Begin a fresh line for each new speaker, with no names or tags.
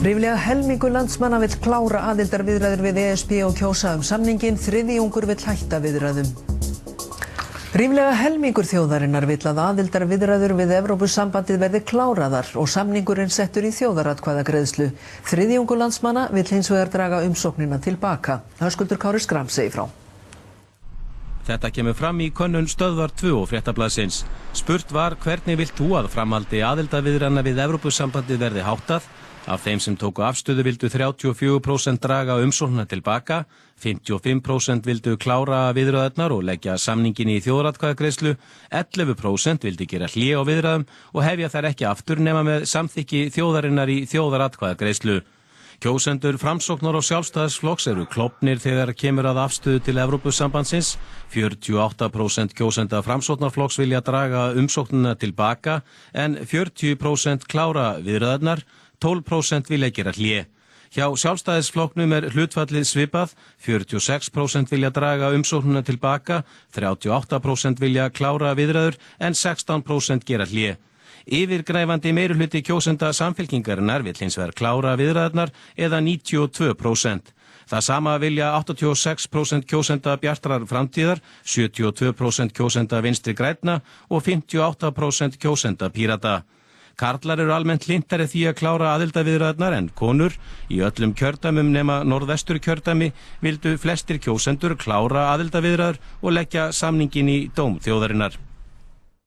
Ríflega helmingur landsmanna vill klára aðildarviðræður við ESB og kjósa samninginn, þriðjungur vill hætta viðræðum. Ríflega helmingur þjóðarinnar vill að aðildarviðræður við Evrópusambandið verði kláraðar og samningurinn settur í þjóðaratkvæðagreiðslu. Þriðjungur landsmanna vill hins vegar draga umsóknina til baka. Höskuldur Kári Schram segir frá.
Þetta kemur fram í könnun Stöðvar 2 og Fréttablaðsins. Spurt var hvernig vilt þú að framhaldi aðildarviðræðna við Evrópusambandið verði háttað? Af þeim sem tóku afstöðu vildu 34% draga umsóknina til baka, 55% vildu klára viðræðurnar og leggja samningin í þjóðaratkvæðagreiðslu, 11% vildu gera hlé á viðræðum og hefja þær ekki aftur nema með samþykki þjóðarinnar í þjóðaratkvæðagreiðslu. Kjósendur Framsóknar og Sjálfstæðisflokks eru klofnir þegar kemur að afstöðu til Evrópusambandsins. 48% kjósenda Framsóknarflokks vilja draga umsóknina til baka en 40% klára viðræðurnar, 12% vilja gera hlé. Hjá Sjálfstæðisflokknum er hlutfallið svipað, 46% vilja draga umsóknina til baka, 38% vilja klára viðræður en 16% gera hlé. Yfirgnæfandi meirihluti kjósenda Samfylkingarinnar vill hins vegar klára viðræðurnar eða 92%. Það sama vilja 86% kjósenda Bjartrar framtíðar, 72% kjósenda Vinstri grænna og 58% kjósenda Pírata. Karlar eru almennt hlynntari því að klára aðildarviðræðurnar en konur. Í öllum kjördæmum nema norðvestur kjördæmi vildu flestir kjósendur klára aðildarviðræður og leggja samningin í dóm þjóðarinnar.